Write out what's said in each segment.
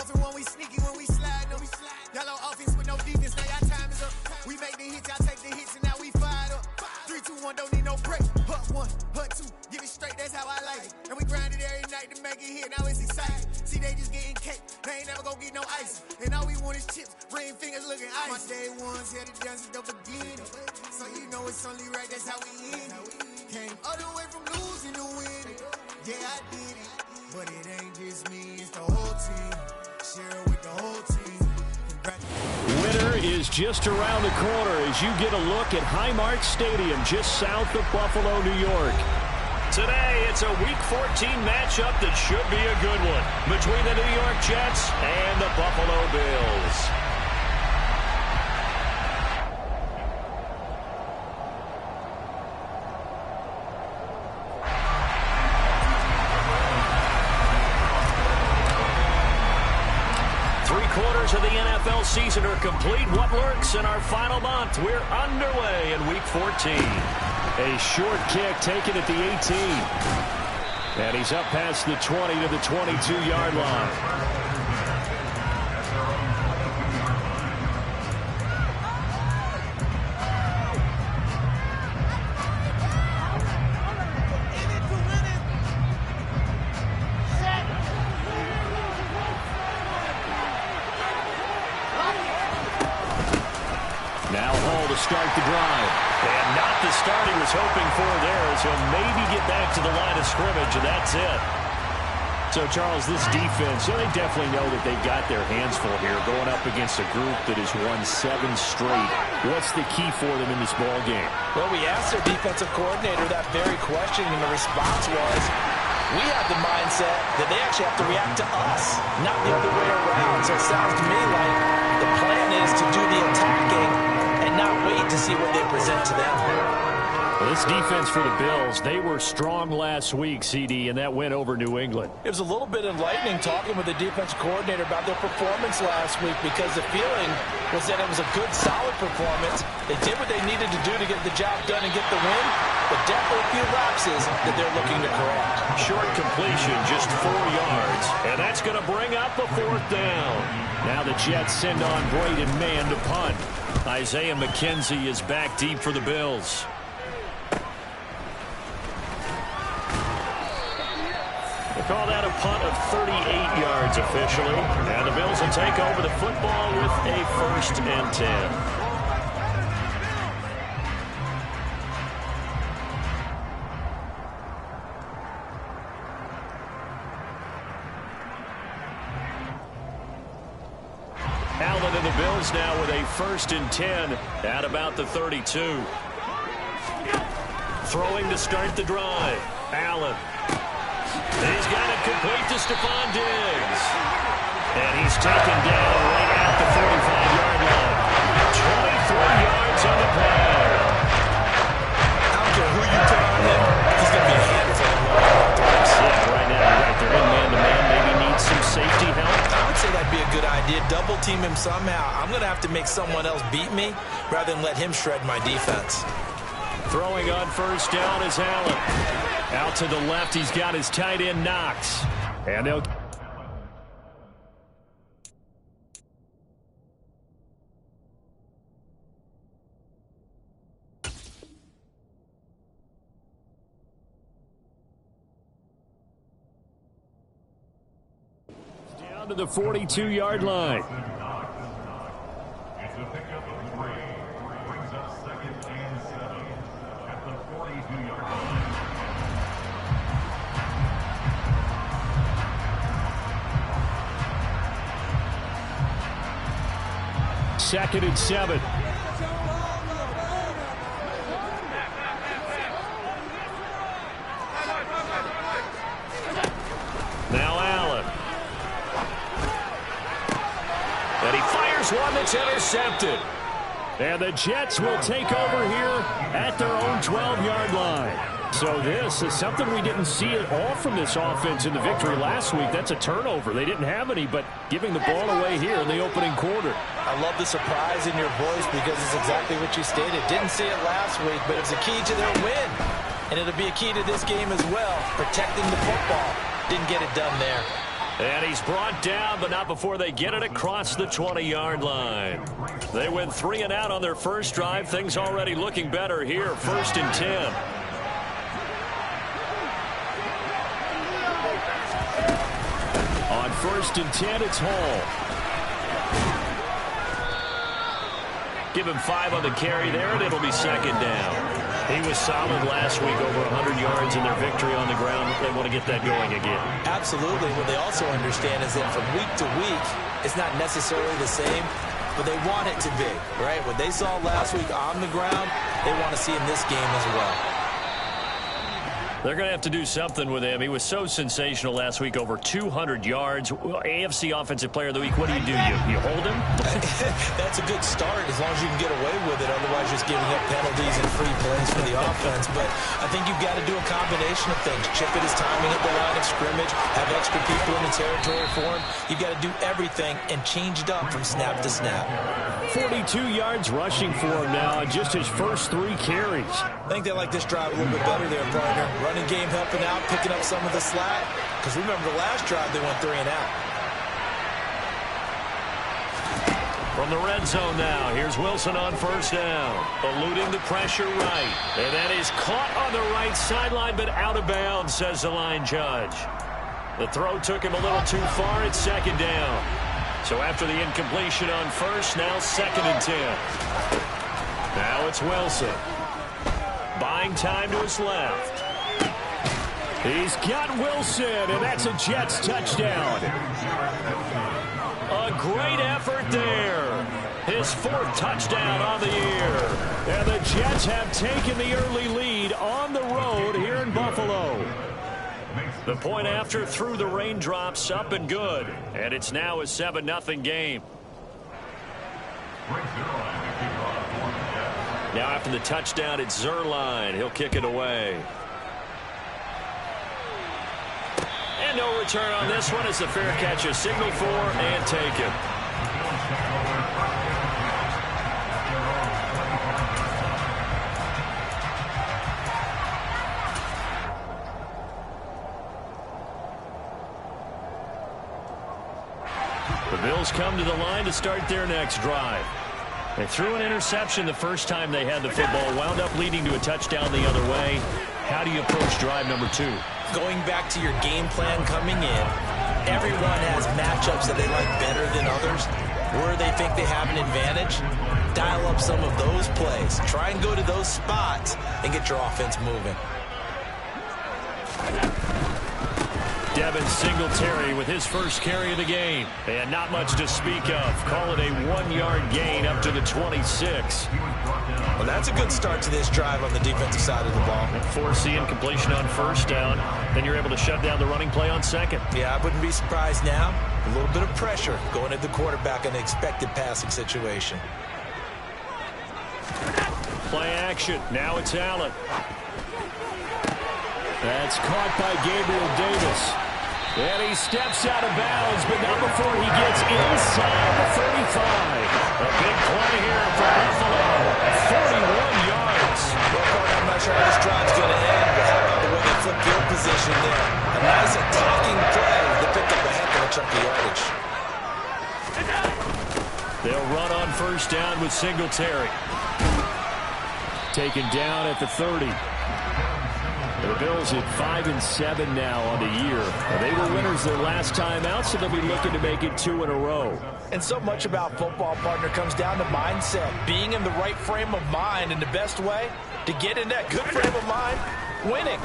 morphing when we sneaky, when we slide. Yellow offense with no defense, now y'all time is up. We make the hits, y'all take the hits, and now we fired up. 3, 2, 1, don't need no break. Hut 1, hut 2, get it straight, that's how I like it. And we grind it every night to make it hit, now it's exciting. See, they just getting cake, they ain't never gonna get no ice. And all we want is chips, ring fingers looking ice. My day ones, here to dance at the beginning. So you know it's only right, that's how we end it. Came all the way from losing to winning. Yeah, I did it, but it ain't just me, it's the whole team. Share it with the whole team. Winter is just around the corner as you get a look at Highmark Stadium just south of Buffalo, New York. Today, it's a Week 14 matchup that should be a good one between the New York Jets and the Buffalo Bills. Of the NFL season are complete. What lurks in our final month? We're underway in Week 14. A short kick taken at the 18. And he's up past the 20 to the 22-yard line. Start the drive. And not the start he was hoping for there, as he'll maybe get back to the line of scrimmage, and that's it. So, Charles, this defense, they definitely know that they've got their hands full here, going up against a group that has won 7 straight. What's the key for them in this ball game? Well, we asked their defensive coordinator that very question, and the response was, we have the mindset that they actually have to react to us, not the other way around. So it sounds to me like the plan is to do the attacking and not wait to see what they present to them. Well, this defense for the Bills, they were strong last week, CD, and that win over New England. It was a little bit enlightening talking with the defensive coordinator about their performance last week, because the feeling was that it was a good, solid performance. They did what they needed to do to get the job done and get the win, but definitely a few lapses that they're looking to correct. Short completion, just 4 yards, and that's going to bring up a 4th down. Now the Jets send on Braden Mann to punt. Isaiah McKenzie is back deep for the Bills. They call that a punt of 38 yards officially. And the Bills will take over the football with a 1st and 10. Allen and the Bills now with a 1st and 10 at about the 32. Throwing to start the drive. Allen. He's got it complete to Stephon Diggs. And he's taken down right at the 45-yard line. 23 yards on the play. I don't care who you put on him, he's going to be a handful of times. Yeah, right now, you're right. They're in man-to-man. Maybe need some safety help. I would say that'd be a good idea. Double team him somehow. I'm going to have to make someone else beat me rather than let him shred my defense. Throwing on 1st down is Allen. Out to the left, he's got his tight end Knox. And they'll... down to the 42-yard line. It's a pickup of 3. Brings up 2nd and 7 at the 42-yard line. 2nd and 7. Now Allen. And he fires one that's intercepted. And the Jets will take over here at their own 12-yard line. So this is something we didn't see at all from this offense in the victory last week. That's a turnover. They didn't have any, but giving the ball away here in the opening quarter. I love the surprise in your voice because it's exactly what you stated. Didn't see it last week, but it's a key to their win. And it'll be a key to this game as well, protecting the football. Didn't get it done there. And he's brought down, but not before they get it across the 20-yard line. They went 3 and out on their first drive. Things already looking better here. 1st and 10. On 1st and 10, it's Hall. Give him 5 on the carry there, and it'll be 2nd down. He was solid last week, over 100 yards in their victory on the ground. They want to get that going again. Absolutely. What they also understand is that from week to week, it's not necessarily the same, but they want it to be, right? What they saw last week on the ground, they want to see in this game as well. They're going to have to do something with him. He was so sensational last week, over 200 yards. AFC Offensive Player of the Week, what do? You hold him? That's a good start as long as you can get away with it. Otherwise, just giving up penalties and free plays for the offense. But I think you've got to do a combination of things. Chip at his timing at the line of scrimmage, have extra people in the territory for him. You've got to do everything and change it up from snap to snap. 42 yards rushing for him now, just his first 3 carries. I think they like this drive a little bit better there, partner. Running game helping out, picking up some of the slack. Because remember, the last drive they went 3 and out. From the red zone now, here's Wilson on 1st down. Eluding the pressure right. And that is caught on the right sideline, but out of bounds, says the line judge. The throw took him a little too far. It's 2nd down. So after the incompletion on 1st, now 2nd and 10. Now it's Wilson. Buying time to his left. He's got Wilson, and that's a Jets touchdown. A great effort there. His 4th touchdown on the year. And the Jets have taken the early lead on the road here in Buffalo. The point after through the raindrops, up and good. And it's now a 7-0 game. Now after the touchdown, it's Zuerlein. He'll kick it away. And no return on this one. It's a fair catch, a signal for, and taken. The Bills come to the line to start their next drive. They threw an interception the first time they had the football, wound up leading to a touchdown the other way. How do you approach drive number 2? Going back to your game plan coming in, everyone has matchups that they like better than others. Where they think they have an advantage, dial up some of those plays. Try and go to those spots and get your offense moving. Devin Singletary with his first carry of the game. And not much to speak of. Call it a 1-yard gain up to the 26. Well, that's a good start to this drive on the defensive side of the ball. Force the incompletion on 1st down. Then you're able to shut down the running play on 2nd. Yeah, I wouldn't be surprised now. A little bit of pressure going at the quarterback in the expected passing situation. Play action. Now it's Allen. That's caught by Gabriel Davis. And he steps out of bounds, but not before he gets inside the 35. A big play here for Buffalo. 41 yards. Well, I'm not sure how this drive's going to end, but how about the way they flip field position there? A nice attacking play to pick up a heck of a chunk of yardage. They'll run on 1st down with Singletary. Taken down at the 30. The Bills at 5-7 now on the year. They were winners their last time out, so they'll be looking to make it 2 in a row. And so much about football, partner, comes down to mindset. Being in the right frame of mind, and the best way to get in that good frame of mind, winning.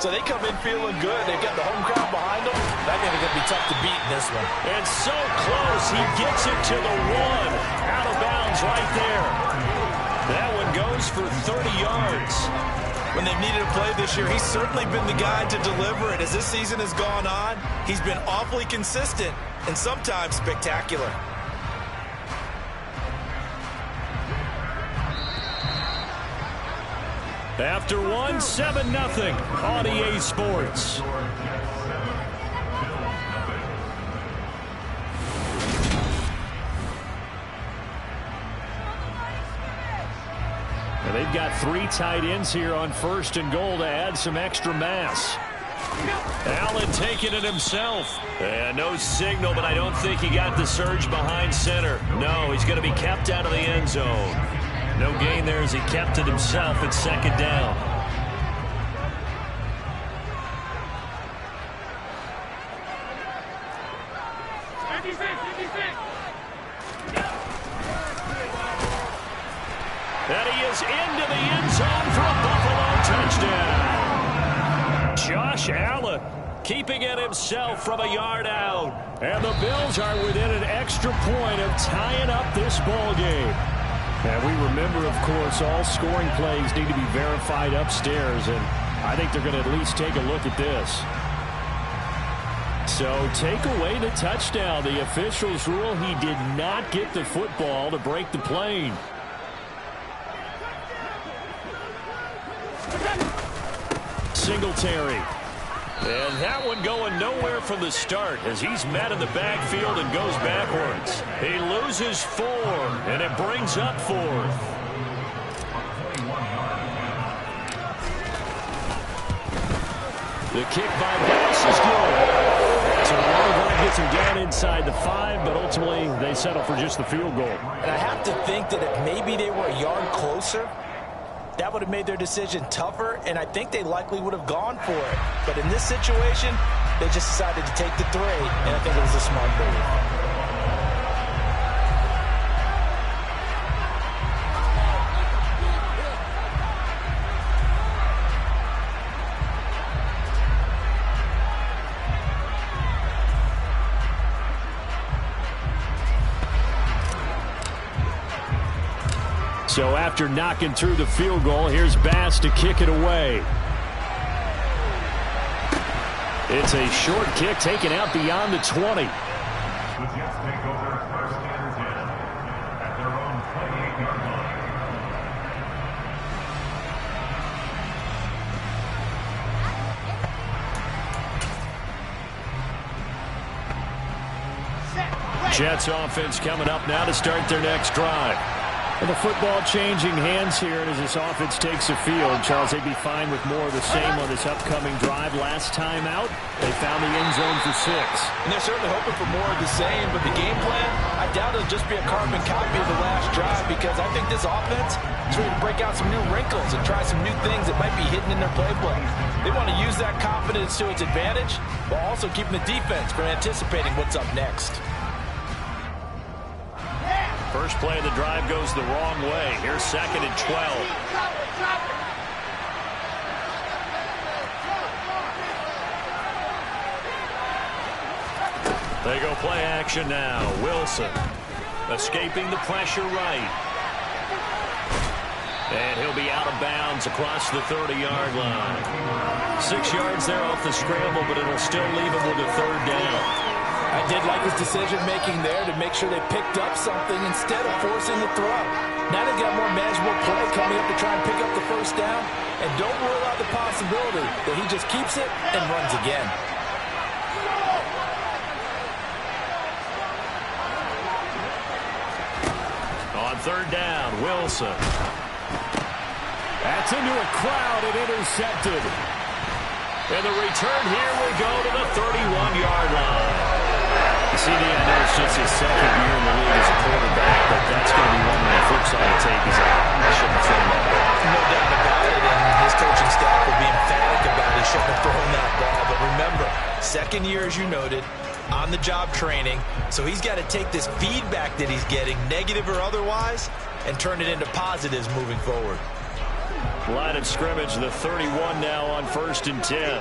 So they come in feeling good. They've got the home crowd behind them. I think they're going to be tough to beat in this one. And so close. He gets it to the 1. Out of bounds right there. That one goes for 30 yards. When they've needed a play this year, he's certainly been the guy to deliver it. As this season has gone on, he's been awfully consistent and sometimes spectacular. After 1, 7-0 on EA Sports. And they've got 3 tight ends here on 1st and goal to add some extra mass. Allen taking it himself. And no signal, but I don't think he got the surge behind center. No, he's going to be kept out of the end zone. No gain there as he kept it himself at second down. And he is into the end zone for a Buffalo touchdown. Josh Allen keeping it himself from a yard out. And the Bills are within an extra point of tying up this ball game. And we remember, of course, all scoring plays need to be verified upstairs. And I think they're going to at least take a look at this. So take away the touchdown. The officials rule he did not get the football to break the plane. Singletary. And that one going nowhere from the start as he's met in the backfield and goes backwards. He loses 4, and it brings up 4th. The kick by Bass is good. So Long gets him down inside the 5, but ultimately they settle for just the field goal. And I have to think that if maybe they were a yard closer, that would have made their decision tougher, and I think they likely would have gone for it. But in this situation, they just decided to take the 3, and I think it was a smart move. So after knocking through the field goal, here's Bass to kick it away. It's a short kick taken out beyond the 20. The Jets take over first and 10 at their own 28-yard line. Jets offense coming up now to start their next drive. And the football changing hands here as this offense takes the field. Charles, they'd be fine with more of the same on this upcoming drive. Last time out, they found the end zone for 6. And they're certainly hoping for more of the same, but the game plan, I doubt it'll just be a carbon copy of the last drive, because I think this offense is ready to break out some new wrinkles and try some new things that might be hidden in their playbook. They want to use that confidence to its advantage while also keeping the defense from anticipating what's up next. First play of the drive goes the wrong way. Here's 2nd and 12. They go play action now. Wilson escaping the pressure right. And he'll be out of bounds across the 30-yard line. 6 yards there off the scramble, but it'll still leave him with a 3rd down. I did like his decision-making there to make sure they picked up something instead of forcing the throw. Now they've got more manageable play coming up to try and pick up the 1st down. And don't rule out the possibility that he just keeps it and runs again. On 3rd down, Wilson. That's into a crowd and intercepted. And the return here will go to the 31-yard line. CD, I know it's just his 2nd year in the league as a quarterback, but that's going to be one of the flips on the tape. He's like, I shouldn't have thrown that ball. No doubt about it, and his coaching staff will be emphatic about he shouldn't have thrown that ball. But remember, 2nd year, as you noted, on-the-job training, so he's got to take this feedback that he's getting, negative or otherwise, and turn it into positives moving forward. Line of scrimmage, the 31 now on 1st and 10.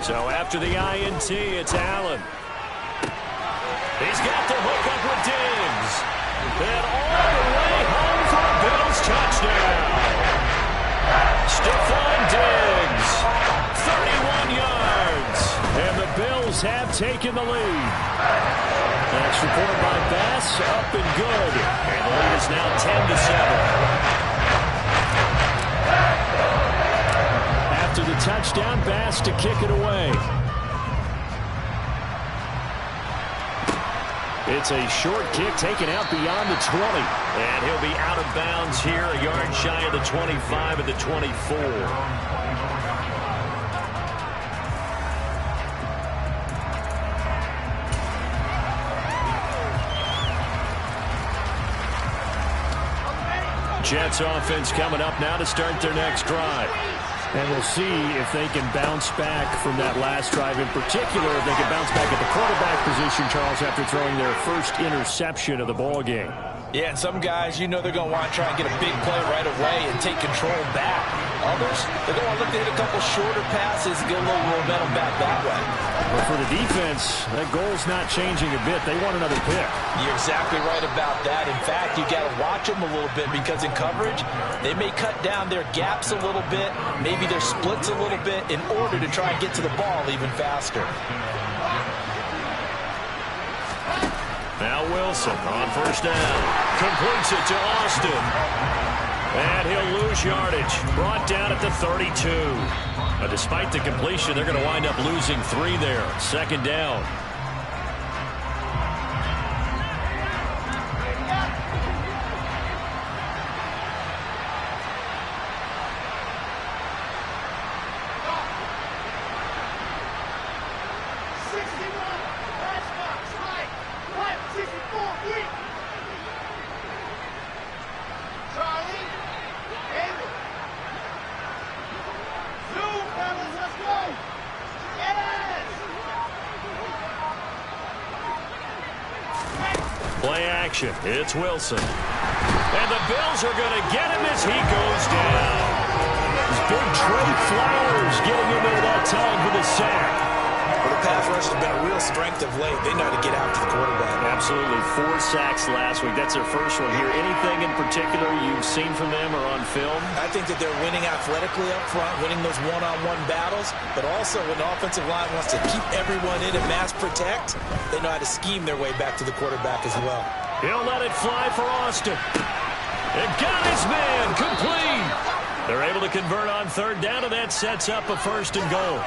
So after the INT, it's Allen. He's got the hook up with Diggs. And all the way home for a Bills touchdown. Stephon Diggs, 31 yards. And the Bills have taken the lead. That's reported by Bass, up and good. And the lead is now 10-7. After the touchdown, Bass to kick it away. It's a short kick taken out beyond the 20. And he'll be out of bounds here, a yard shy of the 25 at the 24. Jets offense coming up now to start their next drive. And we'll see if they can bounce back from that last drive. In particular, if they can bounce back at the quarterback position, Charles, after throwing their first interception of the ball game. Yeah, and some guys, you know they're going to want to try and get a big play right away and take control back. Others, they're going to want to look to hit a couple shorter passes and get a little momentum back that way. But for the defense, that goal's not changing a bit. They want another pick. You're exactly right about that. In fact, you got to watch them a little bit because in coverage, they may cut down their gaps a little bit, maybe their splits a little bit in order to try and get to the ball even faster. Now Wilson on first down. Completes it to Austin. And he'll lose yardage. Brought down at the 32. Despite the completion, they're going to wind up losing 3 there. Second down. It's Wilson. And the Bills are going to get him as he goes down. It's big Trey Flowers getting him into that time for the sack. Well, the pass rush has been a real strength of late. They know how to get after the quarterback. Absolutely. 4 sacks last week. That's their first one here. Anything in particular you've seen from them or on film? I think that they're winning athletically up front, winning those one-on-one battles, but also when the offensive line wants to keep everyone in and mass protect, they know how to scheme their way back to the quarterback as well. He'll let it fly for Austin. And got his man complete. They're able to convert on third down, and that sets up a first and goal.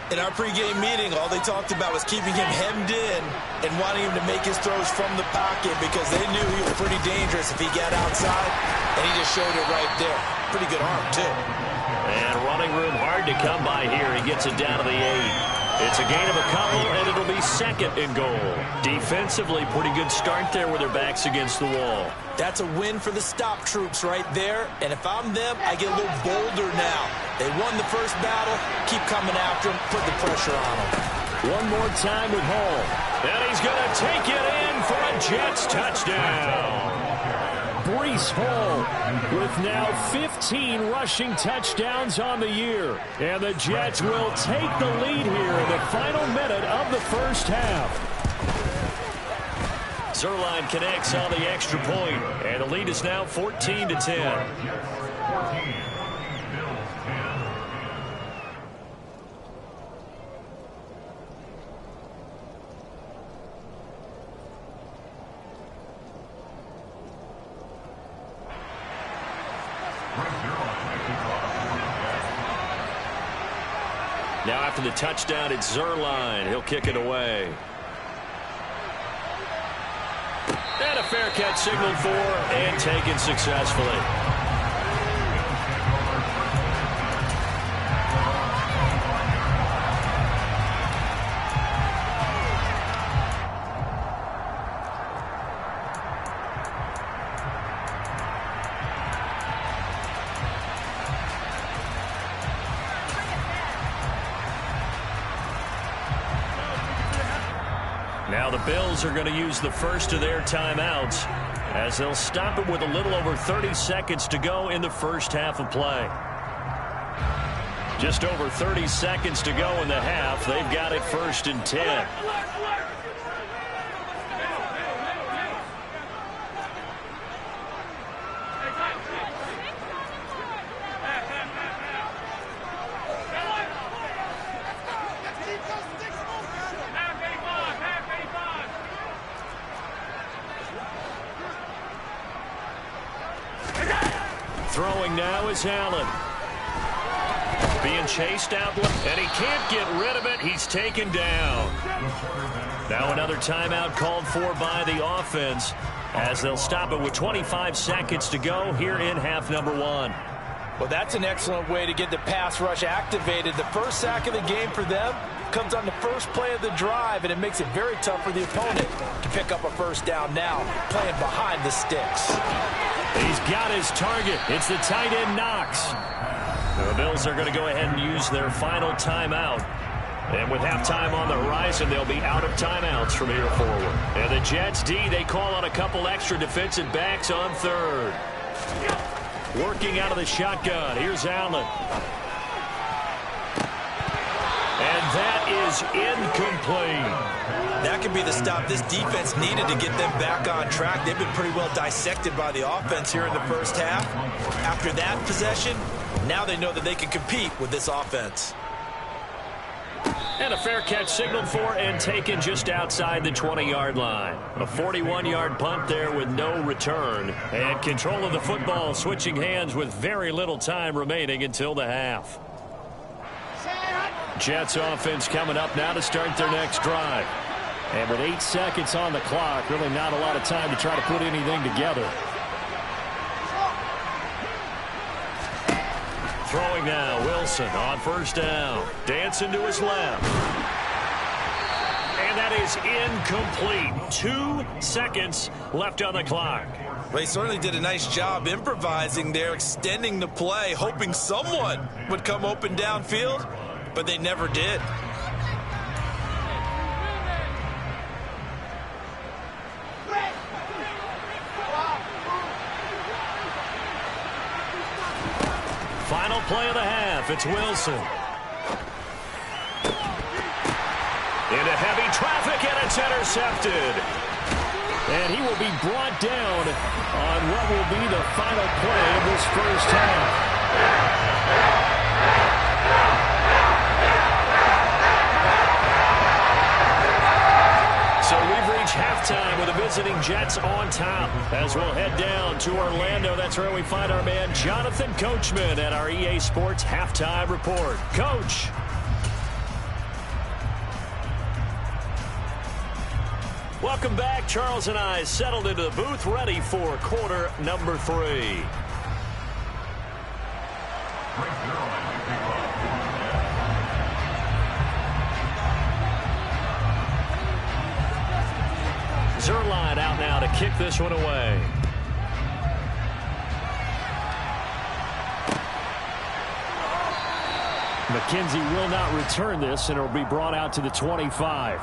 In our pregame meeting, all they talked about was keeping him hemmed in and wanting him to make his throws from the pocket because they knew he was pretty dangerous if he got outside, and he just showed it right there. Pretty good arm, too. And running room hard to come by here. He gets it down to the 8. It's a gain of a couple, and it'll be second and goal. Defensively, pretty good start there with their backs against the wall. That's a win for the stop troops right there. And if I'm them, I get a little bolder now. They won the first battle. Keep coming after them. Put the pressure on them. One more time with Hall. And he's going to take it in for a Jets touchdown. Breece Hall with now 15 rushing touchdowns on the year. And the Jets will take the lead here in the final minute of the first half. Zerline connects on the extra point, and the lead is now 14-10. Now after the touchdown, it's Zerline. He'll kick it away. And a fair catch signaled for and taken successfully. Now the Bills are going to use the first of their timeouts as they'll stop it with a little over 30 seconds to go in the first half of play. Just over 30 seconds to go in the half. They've got it 1st and 10. Throwing now is Allen. Being chased out, and he can't get rid of it. He's taken down. Now another timeout called for by the offense as they'll stop it with 25 seconds to go here in half number one. Well, that's an excellent way to get the pass rush activated. The first sack of the game for them comes on the first play of the drive, and it makes it very tough for the opponent to pick up a first down now, playing behind the sticks. He's got his target. It's the tight end Knox. The Bills are going to go ahead and use their final timeout. And with halftime on the horizon, they'll be out of timeouts from here forward. And the Jets D, they call on a couple extra defensive backs on third. Working out of the shotgun. Here's Allen. And that is incomplete. That could be the stop this defense needed to get them back on track. They've been pretty well dissected by the offense here in the first half. After that possession, now they know that they can compete with this offense. And a fair catch signaled for and taken just outside the 20-yard line. A 41-yard punt there with no return. And control of the football switching hands with very little time remaining until the half. Jets offense coming up now to start their next drive. And with 8 seconds on the clock, really not a lot of time to try to put anything together. Throwing now, Wilson on first down. Dancing to his left. And that is incomplete. 2 seconds left on the clock. They certainly did a nice job improvising there, extending the play, hoping someone would come open downfield, but they never did. Final play of the half. It's Wilson. Into heavy traffic, and it's intercepted. And he will be brought down on what will be the final play of this first half. So we've reached halftime with the visiting Jets on top. As we'll head down to Orlando, that's where we find our man Jonathan Coachman at our EA Sports Halftime Report. Coach. Welcome back. Charles and I settled into the booth, ready for quarter number 3. Zerline out now to kick this one away. McKenzie will not return this, and it will be brought out to the 25.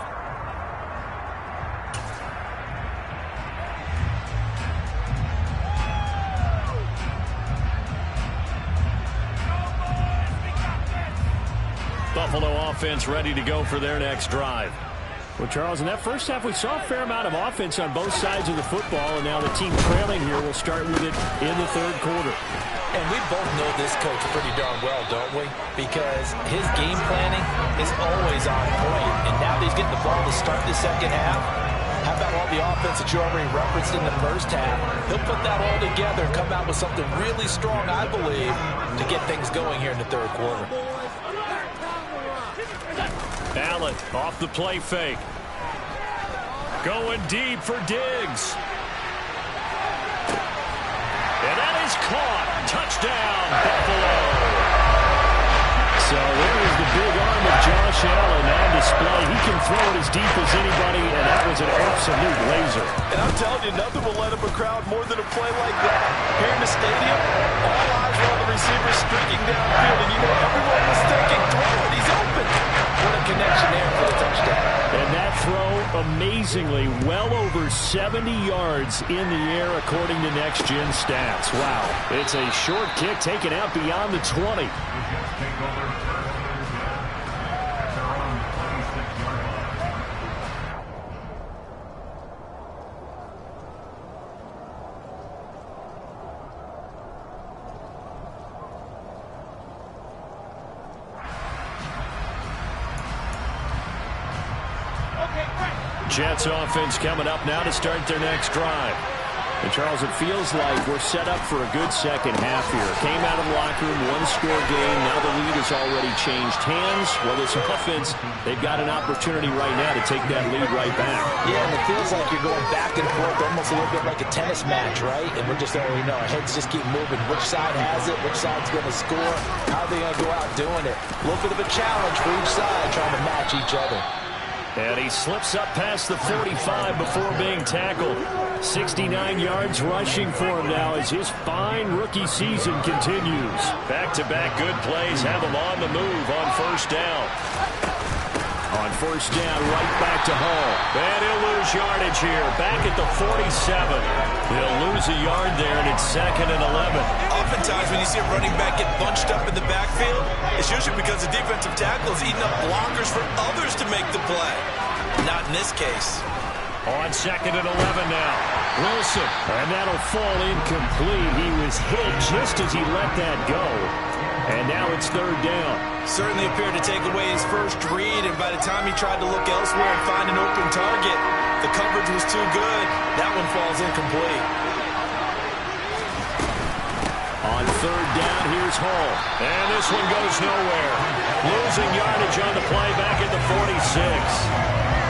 Buffalo offense ready to go for their next drive. Well, Charles, in that first half, we saw a fair amount of offense on both sides of the football, and now the team trailing here will start with it in the third quarter. And we both know this coach pretty darn well, don't we? Because his game planning is always on point, and now that he's getting the ball to start the second half, how about all the offense that you already referenced in the first half? He'll put that all together and come out with something really strong, I believe, to get things going here in the third quarter. Allen off the play fake. Going deep for Diggs. And that is caught. Touchdown, Buffalo. So there is the big arm of Josh Allen on display. He can throw it as deep as anybody, and that was an absolute laser. And I'm telling you, nothing will let up a crowd more than a play like that. Here in the stadium, all eyes were on the receiver streaking downfield, and you know everyone was thinking, throw it, he's open. What a connection there for the touchdown. And that throw, amazingly, well over 70 yards in the air, according to Next Gen stats. Wow. It's a short kick taken out beyond the 20. Jets offense coming up now to start their next drive. And, Charles, it feels like we're set up for a good second half here. Came out of the locker room, one-score game. Now the lead has already changed hands. Well, this offense, they've got an opportunity right now to take that lead right back. Yeah, and it feels like you're going back and forth almost a little bit like a tennis match, right? And we're just already know our heads just keep moving. Which side has it? Which side's going to score? How are they going to go out doing it? A little bit of a challenge for each side trying to match each other. And he slips up past the 45 before being tackled. 69 yards rushing for him now as his fine rookie season continues. Back-to-back good plays have him on the move on first down. On first down, right back to Hall. And he'll lose yardage here. Back at the 47. They'll lose a yard there, and it's 2nd and 11. Oftentimes when you see a running back get bunched up in the backfield, it's usually because the defensive tackle is eating up blockers for others to make the play. Not in this case. On 2nd and 11 now. Wilson. And that'll fall incomplete. He was hit just as he let that go. And now it's 3rd down. Certainly appeared to take away his first read, and by the time he tried to look elsewhere and find an open target, the coverage was too good. That one falls incomplete. On 3rd down, here's Hall. And this one goes nowhere. Losing yardage on the play back at the 46.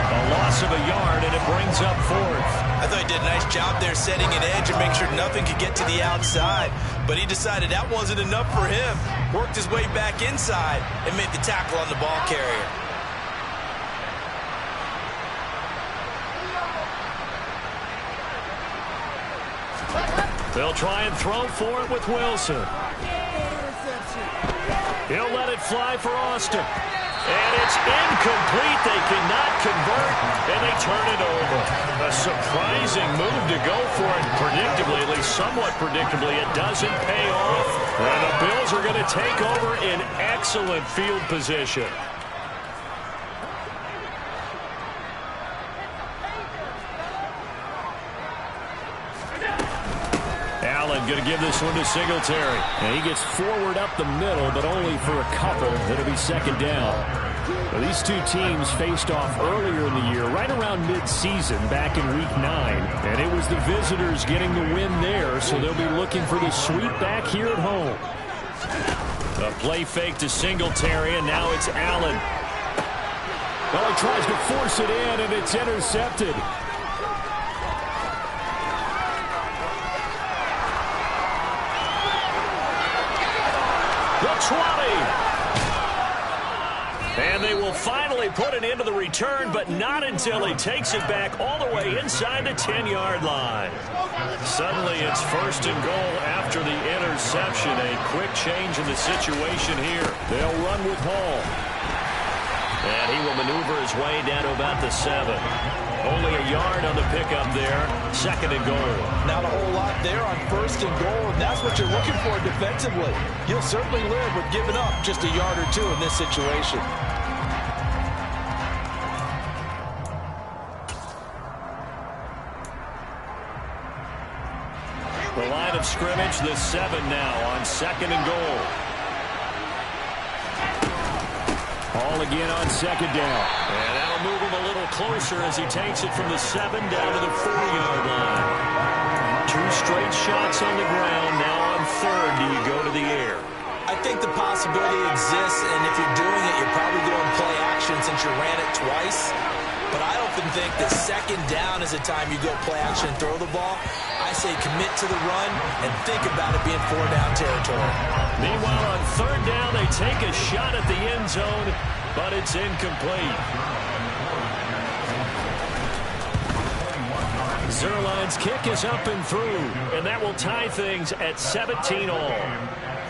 A loss of a yard, and it brings up 4th. I thought he did a nice job there setting an edge and make sure nothing could get to the outside. But he decided that wasn't enough for him. Worked his way back inside and made the tackle on the ball carrier. They'll try and throw for it with Wilson. He'll let it fly for Austin. And it's incomplete. They cannot convert, and they turn it over. A surprising move to go for it. Predictably, at least somewhat predictably, it doesn't pay off. And the Bills are going to take over in excellent field position. Allen going to give this one to Singletary. And he gets forward up the middle, but only for a couple. It'll be 2nd down. Well, these two teams faced off earlier in the year, right around mid-season, back in Week 9. And it was the visitors getting the win there, so they'll be looking for the sweep back here at home. A play fake to Singletary, and now it's Allen. Well, he tries to force it in, and it's intercepted. The 20. And they will finally put it into the return, but not until he takes it back all the way inside the 10-yard line. Suddenly it's 1st and goal after the interception. A quick change in the situation here. They'll run with Hall. And he will maneuver his way down to about the 7. Only a yard on the pickup there. 2nd and goal. Not a whole lot there on 1st and goal, and that's what you're looking for defensively. You'll certainly live with giving up just a yard or two in this situation. The line of scrimmage, the 7 now on 2nd and goal. Hall again on 2nd down. And that'll move him a little closer as he takes it from the 7 down to the 4-yard line. 2 straight shots on the ground. Now on 3rd, do you go to the air? I think the possibility exists, and if you're doing it, you're probably going play action since you ran it twice. But I often think that 2nd down is the time you go play action and throw the ball. I say commit to the run and think about it being 4-down territory. Meanwhile, on 3rd down, they take a shot at the end zone, but it's incomplete. Zerline's kick is up and through, and that will tie things at 17 all.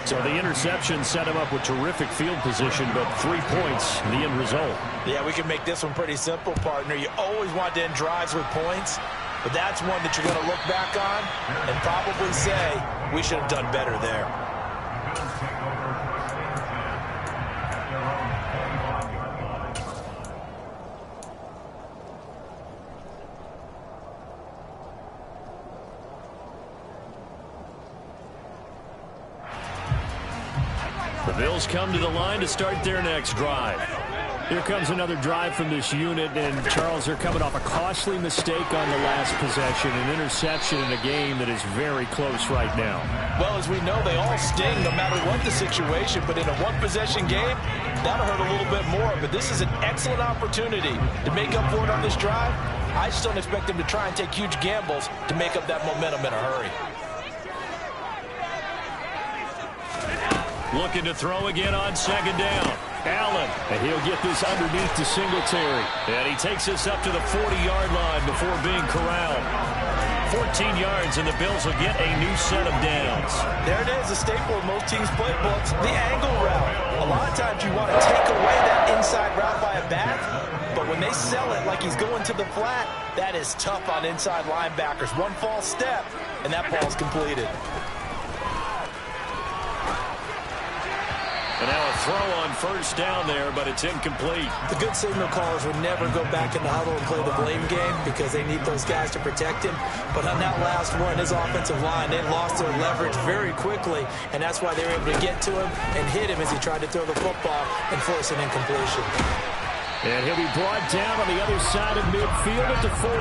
So the interception set him up with terrific field position, but 3 points, the end result. Yeah, we can make this one pretty simple, partner. You always want to end drives with points, but that's one that you're going to look back on and probably say, we should have done better there. The Bills come to the line to start their next drive. Here comes another drive from this unit, and Charles, they're coming off a costly mistake on the last possession, an interception in a game that is very close right now. Well, as we know, they all sting no matter what the situation, but in a one-possession game, that'll hurt a little bit more. But this is an excellent opportunity to make up for it on this drive. I just don't expect them to try and take huge gambles to make up that momentum in a hurry. Looking to throw again on second down. Allen, and he'll get this underneath to Singletary. And he takes this up to the 40-yard line before being corralled. 14 yards, and the Bills will get a new set of downs. There it is, a staple in most teams' playbooks, the angle route. A lot of times you want to take away that inside route by a back, but when they sell it like he's going to the flat, that is tough on inside linebackers. One false step, and that ball's completed. And now a throw on first down there, but it's incomplete. The good signal callers would never go back in the huddle and play the blame game because they need those guys to protect him. But on that last one, his offensive line, they lost their leverage very quickly, and that's why they were able to get to him and hit him as he tried to throw the football and force an incompletion. And he'll be brought down on the other side of midfield at the 43.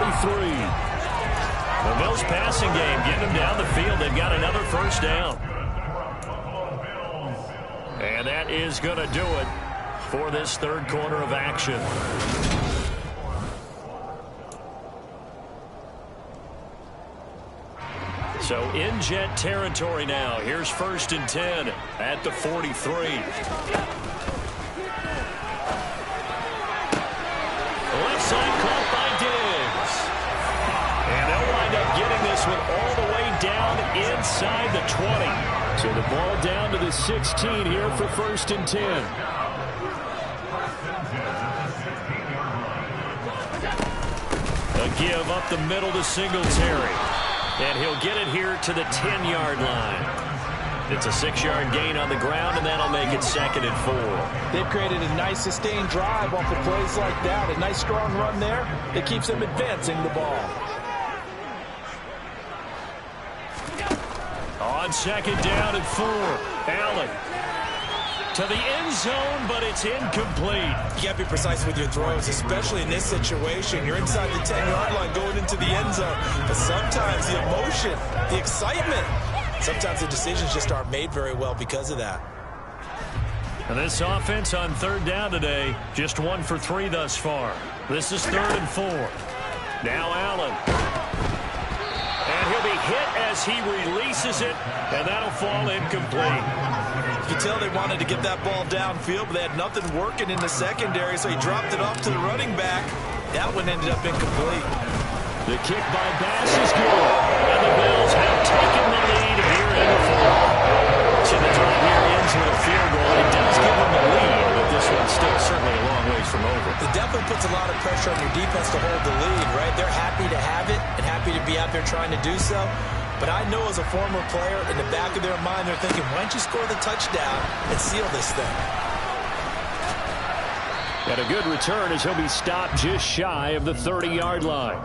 The Bills passing game, getting them down the field. They've got another first down. And that is going to do it for this third quarter of action. So in Jet territory now. Here's 1st and 10 at the 43. Left side caught by Diggs. And they'll wind up getting this one all the way down inside the 20. So the ball down to the 16 here for 1st and 10. A give up the middle to Singletary. And he'll get it here to the 10-yard line. It's a 6-yard gain on the ground, and that'll make it 2nd and 4. They've created a nice sustained drive off of plays like that. A nice strong run there that keeps them advancing the ball. On 2nd down and 4, Allen to the end zone, but it's incomplete. You can't be precise with your throws, especially in this situation. You're inside the 10-yard line going into the end zone. But sometimes the emotion, the excitement, sometimes the decisions just aren't made very well because of that. And this offense on 3rd down today, just 1 for 3 thus far. This is 3rd and 4. Now Allen. And he'll be hit as he releases it, and that'll fall incomplete. You can tell they wanted to get that ball downfield, but they had nothing working in the secondary, so he dropped it off to the running back. That one ended up incomplete. The kick by Bass is good, and the Bills have taken the lead here in the 4th. So the drive here ends with a field goal. It does give them the lead, but this one's still certainly a long ways from over. It definitely puts a lot of pressure on your defense to hold the lead, right? They're happy to have it and happy to be out there trying to do so. But I know as a former player, in the back of their mind, they're thinking, why don't you score the touchdown and seal this thing? And a good return as he'll be stopped just shy of the 30-yard line.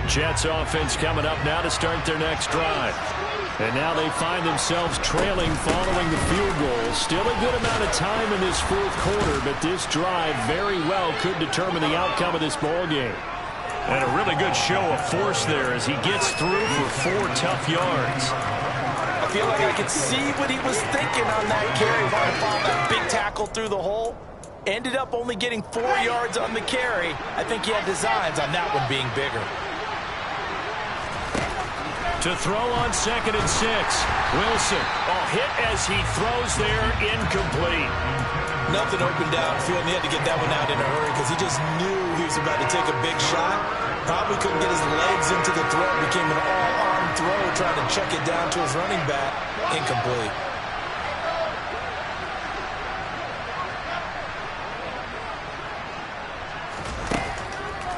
Jets offense coming up now to start their next drive. And now they find themselves trailing following the field goal. Still a good amount of time in this 4th quarter, but this drive very well could determine the outcome of this ball game. And a really good show of force there as he gets through for 4 tough yards. I feel like I could see what he was thinking on that carry. Wanted to find that big tackle through the hole. Ended up only getting 4 yards on the carry. I think he had designs on that one being bigger. To throw on 2nd and 6. Wilson, hit as he throws there, incomplete. Nothing open downfield, and he had to get that one out in a hurry because he just knew he was about to take a big shot. Probably couldn't get his legs into the throw. Became an all-arm throw, trying to check it down to his running back. Incomplete.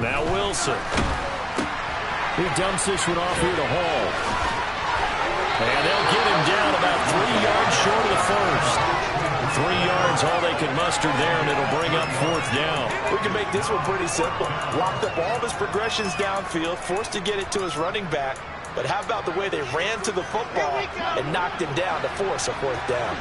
Now Wilson. He dumps this one off here to Hall. And they'll get him down about 3 yards short of the 1st. 3 yards, all they can muster there, and it'll bring up 4th down. We can make this one pretty simple. Locked up all of his progressions downfield, forced to get it to his running back. But how about the way they ran to the football and knocked him down to force a fourth down?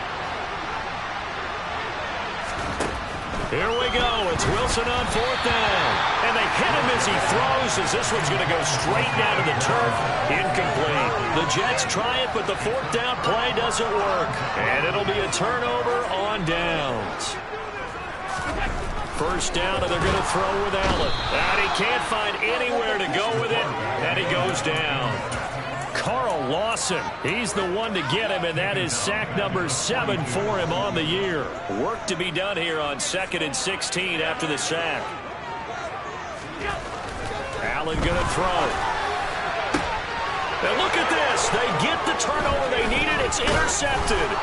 Here we go. It's Wilson on fourth down. And they hit him as he throws, as this one's going to go straight down to the turf. Incomplete. The Jets try it, but the fourth down play doesn't work. And it'll be a turnover on downs. First down, and they're going to throw with Allen. And he can't find anywhere to go with it, and he goes down. Carl Lawson, he's the one to get him, and that is sack number 7 for him on the year. Work to be done here on 2nd and 16 after the sack. Allen going to throw. And look at this. They get the turnover they needed. It's intercepted.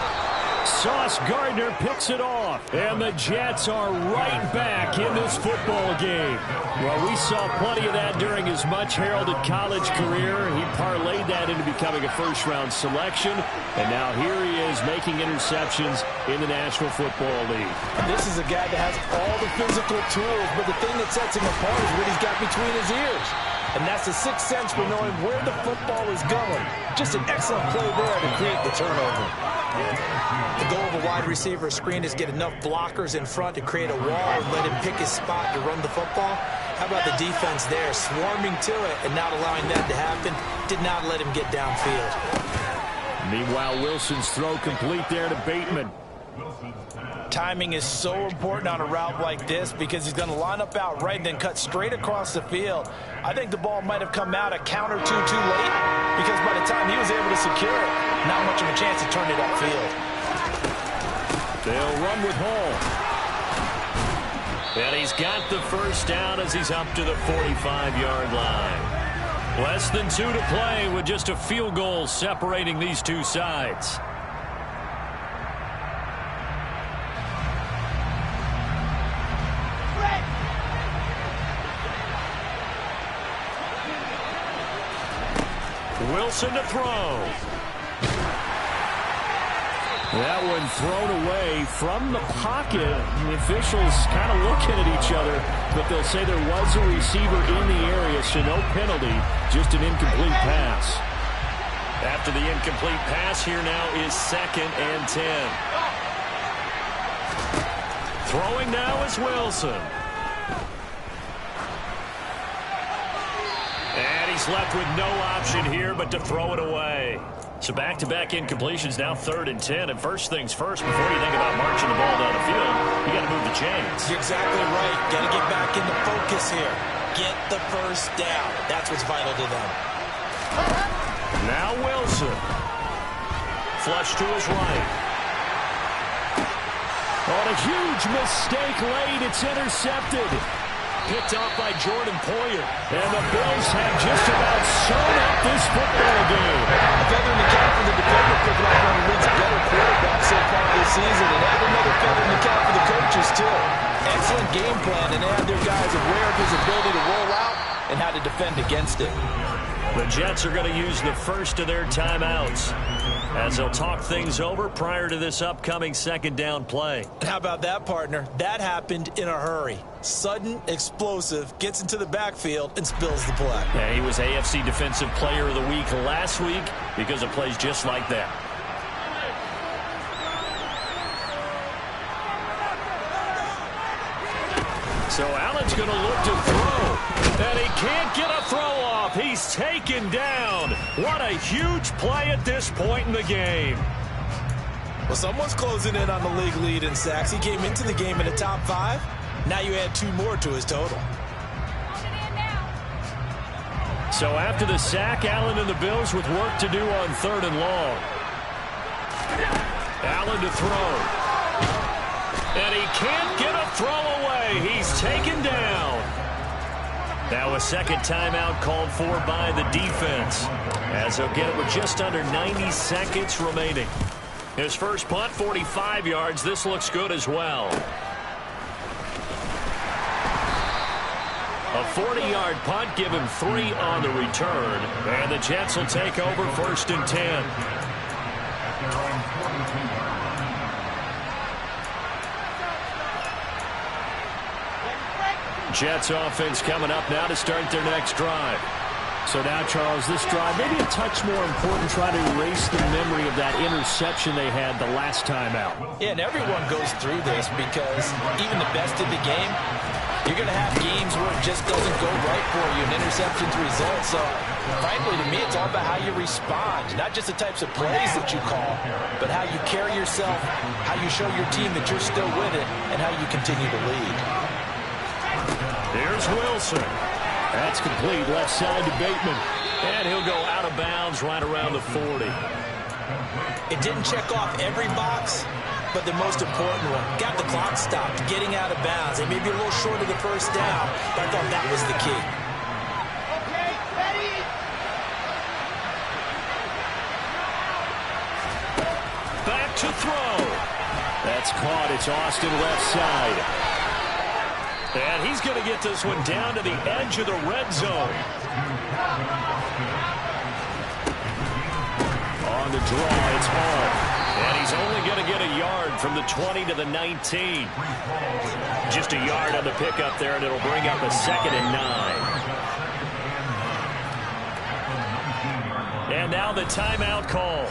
Sauce Gardner picks it off, and the Jets are right back in this football game. Well, we saw plenty of that during his much-heralded college career. He parlayed that into becoming a first-round selection, and now here he is making interceptions in the National Football League. And this is a guy that has all the physical tools, but the thing that sets him apart is what he's got between his ears. And that's the sixth sense for knowing where the football is going. Just an excellent play there to create the turnover. The goal of a wide receiver screen is get enough blockers in front to create a wall and let him pick his spot to run the football. How about the defense there, swarming to it and not allowing that to happen? Did not let him get downfield. Meanwhile, Wilson's throw complete there to Bateman. Timing is so important on a route like this because he's going to line up out right and then cut straight across the field. I think the ball might have come out a count or two too late because by the time he was able to secure it, not much of a chance to turn it upfield. They'll run with Hall. And he's got the first down as he's up to the 45-yard line. Less than 2 to play with just a field goal separating these two sides. Wilson to throw. That one thrown away from the pocket. The officials kind of looking at each other, but they'll say there was a receiver in the area, so no penalty, just an incomplete pass. After the incomplete pass, here now is 2nd and 10. Throwing now is Wilson. And he's left with no option here but to throw it away. So back-to-back incompletions, now 3rd and 10. And first things first, before you think about marching the ball down the field, you got to move the chains. You're exactly right. Got to get back into focus here. Get the first down. That's what's vital to them. Now Wilson. Flush to his right. On a huge mistake late, it's intercepted. Picked off by Jordan Poyer. And the Bills have just about sewn up this football game. A feather in the cap for the defender picking off one of the league's better quarterbacks so far this season. And add another feather in the cap for the coaches, too. Excellent game plan, and they have their guys aware of his ability to roll out and how to defend against it. The Jets are going to use the first of their timeouts as they'll talk things over prior to this upcoming 2nd down play. And how about that, partner? That happened in a hurry. Sudden, explosive, gets into the backfield, and spills the play. Yeah, he was AFC Defensive Player of the Week last week because of plays just like that. So Allen's going to look to throw, and he can't get a throw off. He's taken down. What a huge play at this point in the game. Well, someone's closing in on the league lead in sacks. He came into the game in the top 5. Now you add 2 more to his total. So after the sack, Allen and the Bills with work to do on 3rd and long. Allen to throw. And he can't get a throw away. He's taken down. Now a second timeout called for by the defense, as they'll get it with just under 90 seconds remaining. His first punt, 45 yards. This looks good as well. A 40-yard punt, give him 3 on the return. And the Jets will take over 1st and 10. Jets offense coming up now to start their next drive. So now, Charles, this drive, maybe a touch more important, trying to erase the memory of that interception they had the last time out. Yeah, and everyone goes through this because even the best of the game, you're going to have games where it just doesn't go right for you, and interceptions result. So, frankly, to me, it's all about how you respond, not just the types of plays that you call, but how you carry yourself, how you show your team that you're still with it, and how you continue to lead. Here's Wilson. That's complete, left side to Bateman. And he'll go out of bounds right around the 40. It didn't check off every box, but the most important one. Got the clock stopped, getting out of bounds. They may be a little short of the first down, but I thought that was the key. Okay, ready? Back to throw. That's caught. It's Austin left side. And he's going to get this one down to the edge of the red zone. On the draw, it's Hall. And he's only going to get a yard from the 20 to the 19. Just a yard on the pickup there, and it'll bring up a 2nd and 9. And now the timeout call.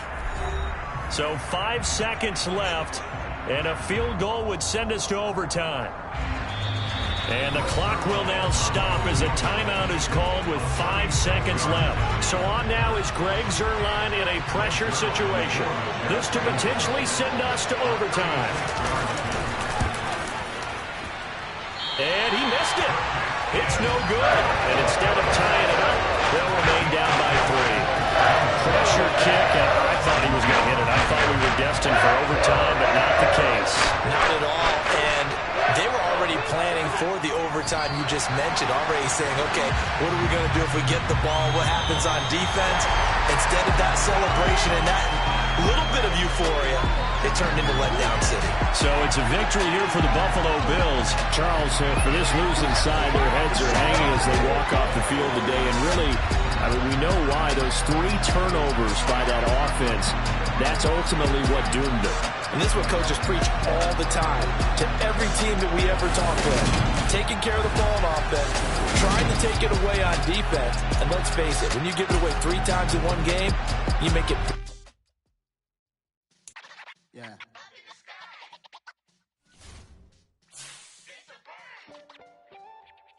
So 5 seconds left, and a field goal would send us to overtime. And the clock will now stop as a timeout is called with 5 seconds left. So on now is Greg Zuerlein in a pressure situation. This to potentially send us to overtime. And he missed it. It's no good. And instead of tying it up, they'll remain down by 3. Pressure kick, and I thought he was going to hit it. I thought we were destined for overtime, but not the case. Not at all. And they were already planning for the overtime you just mentioned, already saying, okay, what are we going to do if we get the ball? What happens on defense? Instead of that celebration and that little bit of euphoria, it turned into letdown city. So it's a victory here for the Buffalo Bills. Charles, for this losing side, their heads are hanging as they walk off the field today. And really, I mean, we know why. Those 3 turnovers by that offense, that's ultimately what doomed them. And this is what coaches preach all the time to every team that we ever talk with. Taking care of the ball on offense, trying to take it away on defense. And let's face it, when you give it away 3 times in one game, you make it. Yeah.